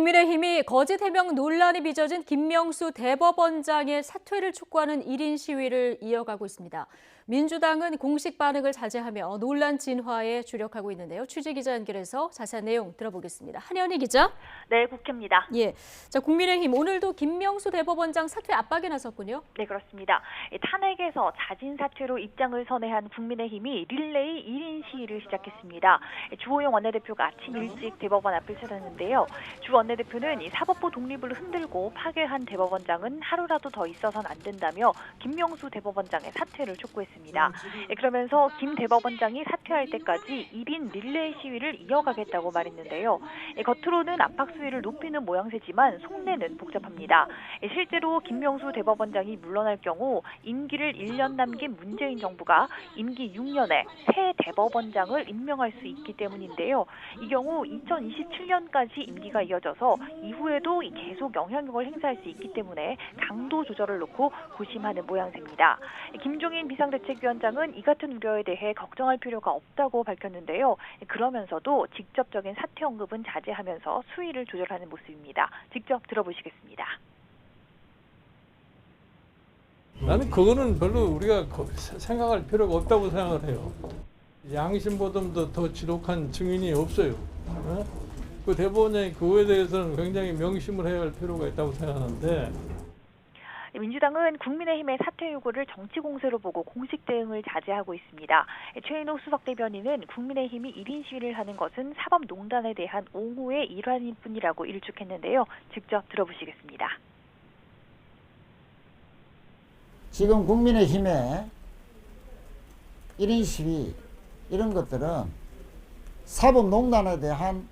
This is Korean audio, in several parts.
국민의힘이 거짓 해명 논란이 빚어진 김명수 대법원장의 사퇴를 촉구하는 1인 시위를 이어가고 있습니다. 민주당은 공식 반응을 자제하며 논란 진화에 주력하고 있는데요. 취재기자 연결해서 자세한 내용 들어보겠습니다. 한현희 기자. 네, 국회입니다. 예, 자 국민의힘 오늘도 김명수 대법원장 사퇴 압박에 나섰군요. 네, 그렇습니다. 탄핵에서 자진 사퇴로 입장을 선회한 국민의힘이 릴레이 1인 시위를 시작했습니다. 주호영 원내대표가 아침 일찍 대법원 앞을 찾았는데요. 주 원내대표는 이 사법부 독립을 흔들고 파괴한 대법원장은 하루라도 더 있어서는 안 된다며 김명수 대법원장의 사퇴를 촉구했습니다. 그러면서 김 대법원장이 사퇴할 때까지 1인 릴레이 시위를 이어가겠다고 말했는데요. 겉으로는 압박 수위를 높이는 모양새지만 속내는 복잡합니다. 실제로 김명수 대법원장이 물러날 경우 임기를 1년 남긴 문재인 정부가 임기 6년에 새 대법원장을 임명할 수 있기 때문인데요. 이 경우 2027년까지 임기가 이어져서 이후에도 계속 영향력을 행사할 수 있기 때문에 강도 조절을 놓고 고심하는 모양새입니다. 김종인 비상대책위원장은 이 같은 우려에 대해 걱정할 필요가 없다고 밝혔는데요. 그러면서도 직접적인 사퇴 언급은 자제하면서 수위를 조절하는 모습입니다. 직접 들어보시겠습니다. 나는 그거는 별로 우리가 생각할 필요가 없다고 생각을 해요. 양심보다도 더 지독한 증인이 없어요. 그 대법원장이 그거에 대해서는 굉장히 명심을 해야 할 필요가 있다고 생각하는데, 민주당은 국민의힘의 사퇴 요구를 정치 공세로 보고 공식 대응을 자제하고 있습니다. 최인호 수석 대변인은 국민의힘이 1인 시위를 하는 것은 사법농단에 대한 옹호의 일환일 뿐이라고 일축했는데요. 직접 들어보시겠습니다. 지금 국민의힘의 1인 시위 이런 것들은 사법농단에 대한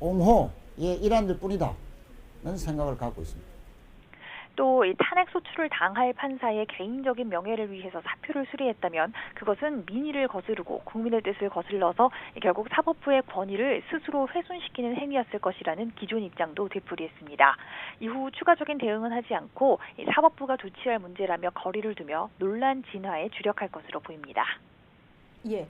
옹호의 일환일 뿐이다는 생각을 갖고 있습니다. 또 이 탄핵 소추를 당할 판사의 개인적인 명예를 위해서 사표를 수리했다면 그것은 민의를 거스르고 국민의 뜻을 거슬러서 결국 사법부의 권위를 스스로 훼손시키는 행위였을 것이라는 기존 입장도 되풀이했습니다. 이후 추가적인 대응은 하지 않고 사법부가 조치할 문제라며 거리를 두며 논란 진화에 주력할 것으로 보입니다. 예.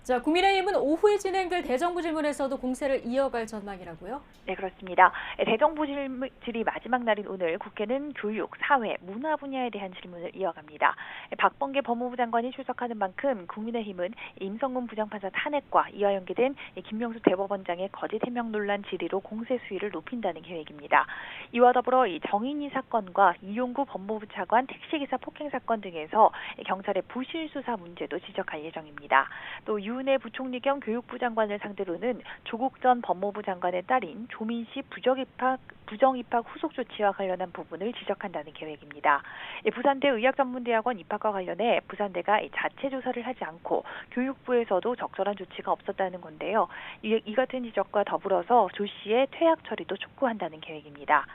자, 국민의힘은 오후에 진행될 대정부 질문에서도 공세를 이어갈 전망이라고요? 네, 그렇습니다. 대정부 질의 마지막 날인 오늘 국회는 교육, 사회, 문화 분야에 대한 질문을 이어갑니다. 박범계 법무부 장관이 출석하는 만큼 국민의힘은 임성근 부장판사 탄핵과 이와 연계된 김명수 대법원장의 거짓 해명 논란 질의로 공세 수위를 높인다는 계획입니다. 이와 더불어 이 정인이 사건과 이용구 법무부 차관 택시기사 폭행 사건 등에서 경찰의 부실 수사 문제도 지적할 예정입니다. 또 유은혜 부총리 겸 교육부 장관을 상대로는 조국 전 법무부 장관의 딸인 조민 씨 부정입학 후속 조치와 관련한 부분을 지적한다는 계획입니다. 부산대 의학전문대학원 입학과 관련해 부산대가 자체 조사를 하지 않고 교육부에서도 적절한 조치가 없었다는 건데요. 이 같은 지적과 더불어서 조 씨의 퇴학 처리도 촉구한다는 계획입니다.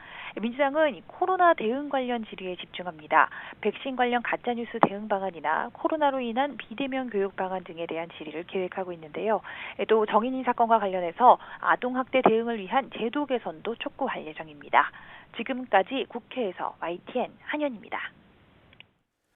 민주당은 코로나 대응 관련 질의에 집중합니다. 백신 관련 가짜뉴스 대응 방안이나 코로나로 인한 비대면 교육 방안 등에 대한 질의를 계획하고 있는데요. 또 정인이 사건과 관련해서 아동학대 대응을 위한 제도 개선도 촉구할 예정입니다. 지금까지 국회에서 YTN 한현입니다.